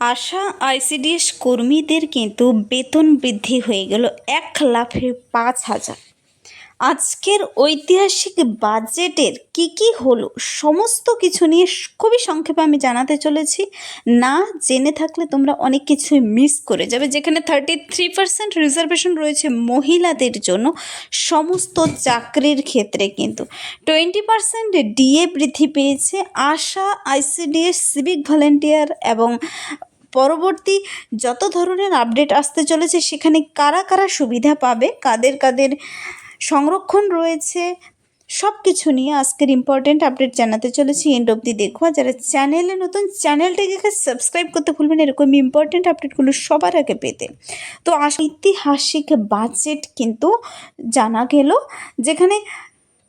আশা ICDS কর্মীদের কিন্তু বেতন বৃদ্ধি হয়ে গেল 1,05,000। আজকের ঐতিহাসিক বাজেটের কি হলো সমস্ত কিছু নিয়ে খুবই সংক্ষেপে আমি জানাতে চলেছি। না জেনে থাকলে তোমরা অনেক কিছুই মিস করে যাবে। যেখানে 33% রিজার্ভেশন রয়েছে মহিলাদের জন্য সমস্ত চাকরির ক্ষেত্রে, কিন্তু 20% ডিএ বৃদ্ধি পেয়েছে আশা আইসিডিএস সিভিক ভলেন্টিয়ার এবং পরবর্তী যত ধরনের আপডেট আসতে চলেছে সেখানে কারা কারা সুবিধা পাবে, কাদের কাদের সংরক্ষণ রয়েছে, সব কিছু নিয়ে আজকের ইম্পর্টেন্ট আপডেট জানাতে চলেছি। এন্ড অবধি দেখো। যারা চ্যানেলে নতুন, চ্যানেলটিকে সাবস্ক্রাইব করতে ভুলবেন এরকম ইম্পর্টেন্ট আপডেটগুলো সবার আগে পেতে। তো ঐতিহাসিক বাজেট কিন্তু জানা গেল, যেখানে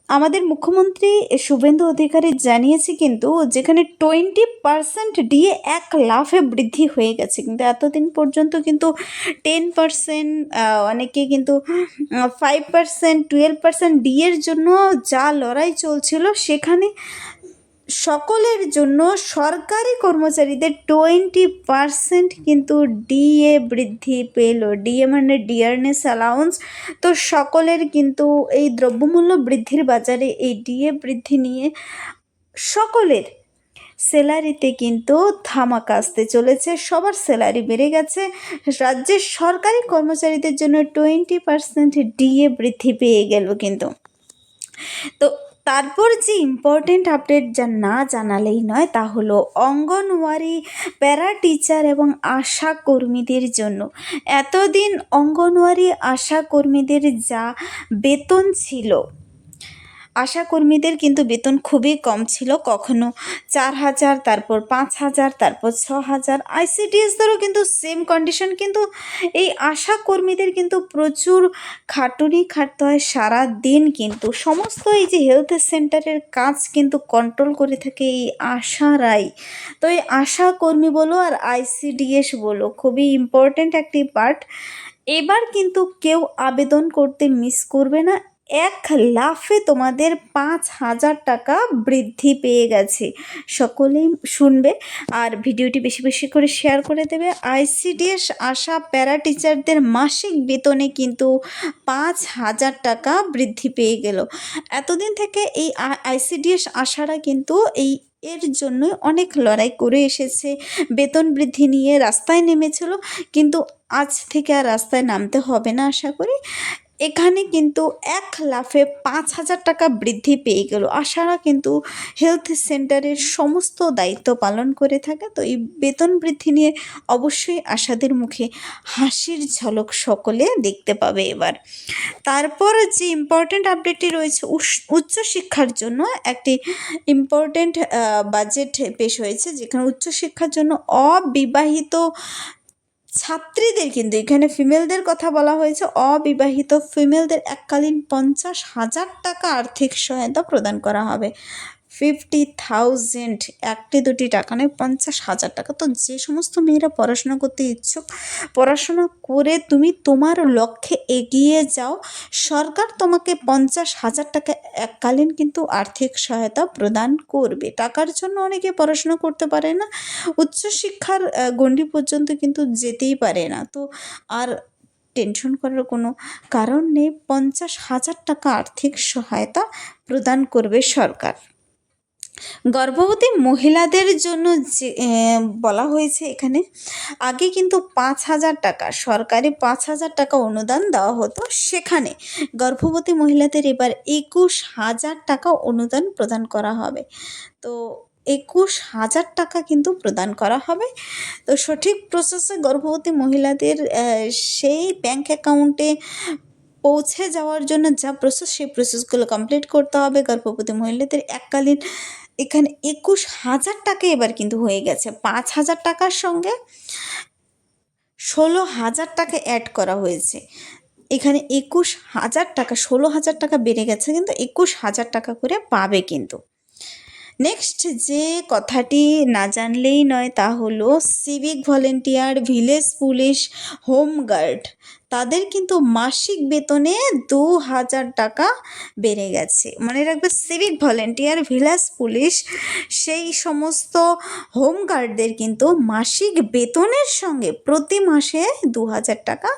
আমাদের মুখ্যমন্ত্রী শুভেন্দু অধিকারী জানিয়েছে কিন্তু যেখানে 20% ডিএ 1,00,000-এ বৃদ্ধি হয়ে গেছে। কিন্তু এতদিন পর্যন্ত কিন্তু 10%, অনেকে কিন্তু 5%, 12% ডিএর জন্য যা লড়াই চলছিল, সেখানে সকলের জন্য সরকারি কর্মচারীদের 20% কিন্তু ডিএ বৃদ্ধি পেল। ডিএ মানে ডিয়ারনেস অ্যালাউন্স। তো সকলের কিন্তু এই দ্রব্যমূল্য বৃদ্ধির বাজারে এই ডিএ বৃদ্ধি নিয়ে সকলের স্যালারিতে কিন্তু ধামাকা আসতে চলেছে। সবার স্যালারি বেড়ে গেছে। রাজ্যের সরকারি কর্মচারীদের জন্য 20% ডিএ বৃদ্ধি পেয়ে গেল কিন্তু। তো তারপর যে ইম্পর্টেন্ট আপডেট যা না জানালেই নয়, তা হলো অঙ্গনওয়াড়ি, প্যারা টিচার এবং আশা কর্মীদের জন্য। এতদিন অঙ্গনওয়াড়ি আশা কর্মীদের যা বেতন ছিল, আশা কর্মীদের কিন্তু বেতন খুবই কম ছিল, কখনো 4,000, তারপর 5,000, তারপর 6,000। আইসিডিএসদেরও কিন্তু সেম কন্ডিশন। কিন্তু এই আশা কর্মীদের কিন্তু প্রচুর খাটুনি খাটতে হয় সারা দিন। কিন্তু সমস্ত এই যে হেলথ সেন্টারের কাজ কিন্তু কন্ট্রোল করে থাকে এই আশারাই। তো এই আশা কর্মী বলো আর আইসিডিএস বলো, খুবই ইম্পর্ট্যান্ট একটি পার্ট। এবার কিন্তু কেউ আবেদন করতে মিস করবে না। 1,00,000-এ তোমাদের 5,000 টাকা বৃদ্ধি পেয়ে গেছে। সকলেই শুনবে আর ভিডিওটি বেশি বেশি করে শেয়ার করে দেবে। আইসিডিএস আশা প্যারা টিচারদের মাসিক বেতনে কিন্তু 5,000 টাকা বৃদ্ধি পেয়ে গেল। এতদিন থেকে এই আইসিডিএস আশারা কিন্তু এর জন্য অনেক লড়াই করে এসেছে। বেতন বৃদ্ধি নিয়ে রাস্তায় নেমেছিল, কিন্তু আজ থেকে আর রাস্তায় নামতে হবে না আশা করি। এখানে কিন্তু 1,00,000-এ 5,000 টাকা বৃদ্ধি পেয়ে গেল। আশারা কিন্তু হেলথ সেন্টারের সমস্ত দায়িত্ব পালন করে থাকে। তো এই বেতন বৃদ্ধি নিয়ে অবশ্যই আশাদের মুখে হাসির ঝলক সকলে দেখতে পাবে এবার। তারপর যে ইম্পর্ট্যান্ট আপডেটটি রয়েছে, উচ্চশিক্ষার জন্য একটি ইম্পর্ট্যান্ট বাজেট পেশ হয়েছে, যেখানে উচ্চশিক্ষার জন্য অবিবাহিত ছাত্রীদের, কিন্তু এখানে ফিমেলদের কথা বলা হয়েছে, অবিবাহিত ফিমেলদের এককালীন 50,000 টাকা আর্থিক সহায়তা প্রদান করা হবে। 50,000, একটি দুটি টাকা নয়, 50,000 টাকা। তো যে সমস্ত মেয়েরা পড়াশোনা করতে ইচ্ছুক, পড়াশোনা করে তুমি তোমার লক্ষ্যে এগিয়ে যাও, সরকার তোমাকে 50,000 টাকা এককালীন কিন্তু আর্থিক সহায়তা প্রদান করবে। টাকার জন্য অনেকে পড়াশোনা করতে পারে না, উচ্চশিক্ষার গণ্ডি পর্যন্ত কিন্তু যেতেই পারে না। তো আর টেনশন করার কোনো কারণ নেই। 50,000 টাকা আর্থিক সহায়তা প্রদান করবে সরকার। গর্ভবতী মহিলাদের জন্য যে বলা হয়েছে এখানে, আগে কিন্তু 5,000 টাকা সরকারি 5,000 টাকা অনুদান দেওয়া হতো, সেখানে গর্ভবতী মহিলাদের এবার 21,000 টাকা অনুদান প্রদান করা হবে। তো 21,000 টাকা কিন্তু প্রদান করা হবে। তো সঠিক প্রসেসে গর্ভবতী মহিলাদের সেই ব্যাংক অ্যাকাউন্টে পৌঁছে যাওয়ার জন্য যা প্রসেস, সেই প্রসেসগুলো কমপ্লিট করতে হবে। গর্ভবতী মহিলাদের এককালীন এখানে 21,000 টাকা এবার কিন্তু হয়ে গেছে। 5,000 টাকার সঙ্গে 16,000 টাকা অ্যাড করা হয়েছে। এখানে 21,000 টাকা, 16,000 টাকা বেড়ে গেছে, কিন্তু 21,000 টাকা করে পাবে কিন্তু। নেক্সট যে কথাটি না জানলেই নয় তা হলো civic volunteer, village police, home guard তাদের কিন্তু মাসিক বেতনে 2,000 টাকা বেড়ে গেছে। মনে রাখবে, সিভিক ভলেন্টিয়ার, ভিলেজ পুলিশ, সেই সমস্ত হোমগার্ডদের কিন্তু মাসিক বেতনের সঙ্গে প্রতি মাসে 2,000 টাকা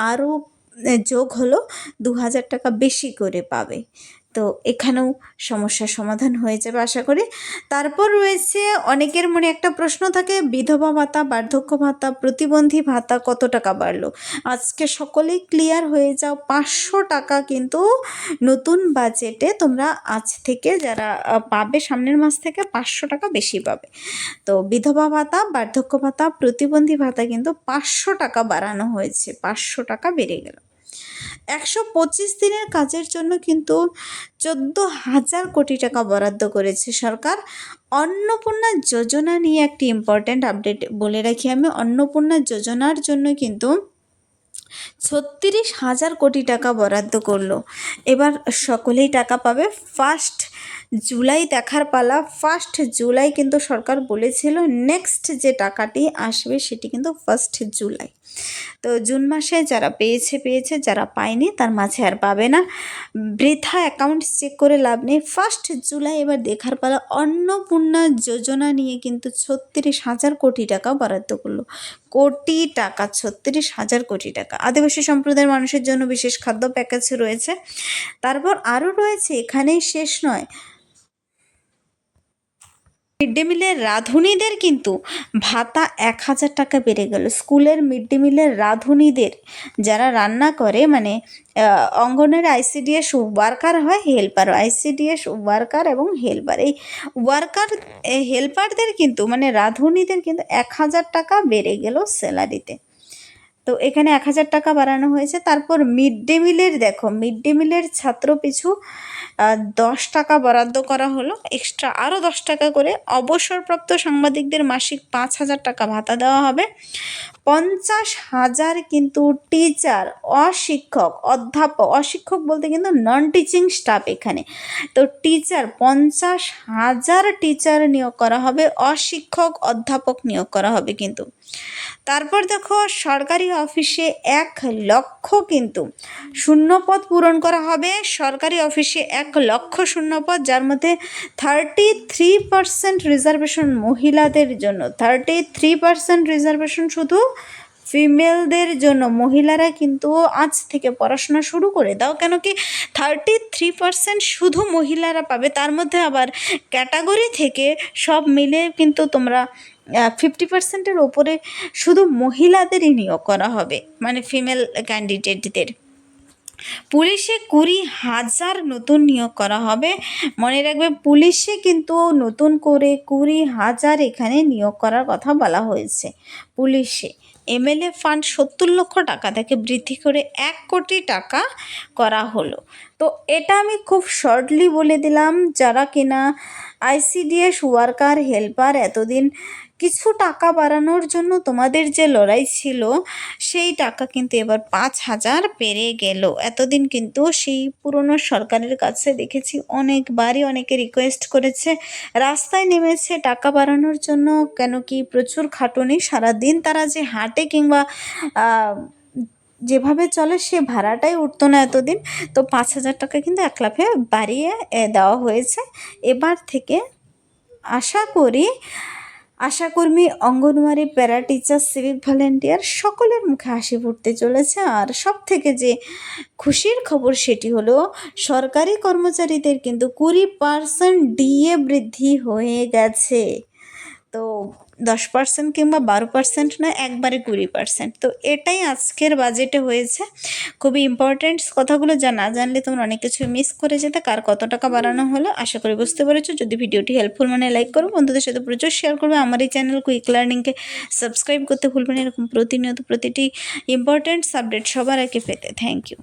আরও যোগ হলো, 2,000 টাকা বেশি করে পাবে। তো এখানেও সমস্যার সমাধান হয়ে যাবে আশা করি। তারপর রয়েছে অনেকের মনে একটা প্রশ্ন থাকে, বিধবা ভাতা, বার্ধক্য ভাতা, প্রতিবন্ধী ভাতা কত টাকা বাড়লো। আজকে সকলেই ক্লিয়ার হয়ে যাও, 500 টাকা কিন্তু নতুন বাজেটে তোমরা আজ থেকে যারা পাবে সামনের মাস থেকে 500 টাকা বেশি পাবে। তো বিধবা ভাতা, বার্ধক্য ভাতা, প্রতিবন্ধী ভাতা কিন্তু 500 টাকা বাড়ানো হয়েছে, 500 টাকা বেড়ে গেল। 125 দিনের কাজের জন্য কিন্তু 14,000 কোটি টাকা বরাদ্দ করেছে সরকার। অন্নপূর্ণা যোজনা নিয়ে একটি ইম্পর্ট্যান্ট আপডেট বলে রাখি আমি, অন্নপূর্ণা যোজনার জন্য কিন্তু 36,000 কোটি টাকা বরাদ্দ করলো। এবার সকলেই টাকা পাবে। 1 জুলাই দেখার পালা। 1 জুলাই কিন্তু সরকার বলেছিল নেক্সট যে টাকাটি আসবে সেটি কিন্তু 1 জুলাই। তো জুন মাসে যারা পেয়েছে, যারা পায়নি তার মাঝে আর পাবে না। বৃথা অ্যাকাউন্ট চেক করে লাভ নেই। 1 জুলাই এবার দেখার পালা। অন্নপূর্ণা যোজনা নিয়ে কিন্তু 36,000 কোটি টাকা বরাদ্দ করলো। কোটি টাকা, 36,000 কোটি টাকা। আদিবাসী সম্প্রদায়ের মানুষের জন্য বিশেষ খাদ্য প্যাকেজ রয়েছে। তারপর আরও রয়েছে, এখানেই শেষ নয়, মিড ডে মিলের রাঁধুনিদের কিন্তু ভাতা 1,000 টাকা বেড়ে গেল। স্কুলের মিড ডে মিলের রাঁধুনিদের, যারা রান্না করে, মানে অঙ্গনের আইসিডিএস ওয়ার্কার হয়, হেল্পারও, আইসিডিএস ওয়ার্কার এবং হেল্পার, এই ওয়ার্কার হেল্পারদের কিন্তু মানে রাঁধুনিদের কিন্তু 1,000 টাকা বেড়ে গেল স্যালারিতে। তো এখানে 1,000 টাকা বাড়ানো হয়েছে। তারপর মিড ডে মিলের দেখো, মিড ডে মিলের ছাত্র পিছু 10 টাকা বরাদ্দ করা হলো, এক্সট্রা আরও 10 টাকা করে। অবসরপ্রাপ্ত সাংবাদিকদের মাসিক 5,000 টাকা ভাতা দেওয়া হবে। 50,000 কিন্তু টিচার, অশিক্ষক, অধ্যাপক, অশিক্ষক বলতে কিন্তু নন টিচিং স্টাফ এখানে, তো টিচার 50,000 টিচার নিয়োগ করা হবে, অশিক্ষক অধ্যাপক নিয়োগ করা হবে কিন্তু। তারপর দেখো, সরকারি অফিসে 1 লক্ষ কিন্তু শূন্যপদ পূরণ করা হবে। সরকারি অফিসে 1 লক্ষ শূন্যপদ, যার মধ্যে 33% রিজার্ভেশন মহিলাদের জন্য, 33% রিজার্ভেশন শুধু ফিমেলদের জন্য। মহিলারা কিন্তু আজ থেকে পড়াশোনা শুরু করে দাও, কেন কি 33% শুধু মহিলারা পাবে। তার মধ্যে আবার ক্যাটাগরি থেকে সব মিলে কিন্তু তোমরা 50%-এর ওপরে শুধু মহিলাদেরই নিয়োগ করা হবে, মানে ফিমেল ক্যান্ডিডেটদের। পুলিশে 20,000 নতুন নিয়োগ করা হবে। মনে রাখবে, পুলিশে কিন্তু নতুন করে 20,000 এখানে নিয়োগ করার কথা বলা হয়েছে। পুলিশে এমএলএ ফান্ড 70 লক্ষ টাকা থেকে বৃদ্ধি করে 1 কোটি টাকা করা হলো। তো এটা আমি খুব শর্টলি বলে দিলাম। যারা কিনা আইসিডিএস ওয়ার্কার, হেল্পার, এতদিন কিছু টাকা বাড়ানোর জন্য তোমাদের যে লড়াই ছিল, সেই টাকা কিন্তু এবার 5,000 বেড়ে গেল। এতদিন কিন্তু সেই পুরনো সরকারের কাছে দেখেছি অনেকবারই অনেকে রিকোয়েস্ট করেছে, রাস্তায় নেমেছে টাকা বাড়ানোর জন্য, কেন কি প্রচুর খাটুনি, সারাদিন তারা যে হাঁটে কিংবা যেভাবে চলে সে ভাড়াটাই উঠতো না এতদিন। তো 5,000 টাকা কিন্তু এক লাফে বাড়িয়ে দেওয়া হয়েছে। এবার থেকে আশাকর্মী, anganwadi, para teacher, civic volunteer সকলের মুখে হাসি ফুটতে চলেছে। আর সব থেকে যে খুশির খবর সেটি হলো, সরকারি কর্মচারীদের কিন্তু 20% ডিএ বৃদ্ধি হয়ে গেছে। তো 10% কিংবা 12% নয়, একবারে 20%। তো এটাই আজকের বাজেটে হয়েছে। খুবই ইম্পর্ট্যান্ট কথাগুলো, যা না জানলে তোমরা অনেক কিছু মিস করে যেতে। কার কত টাকা বাড়ানো হলো আশা করি বুঝতে পেরেছো। যদি ভিডিওটি হেল্পফুল মানে লাইক করো, বন্ধুদের সাথে প্রচুর শেয়ার করবে। আমার এই চ্যানেল কুইক লার্নিংকে সাবস্ক্রাইব করতে ভুলবে না, এরকম প্রতিনিয়ত প্রতিটি ইম্পর্ট্যান্ট আপডেট সবার আগে পেতে। Thank you.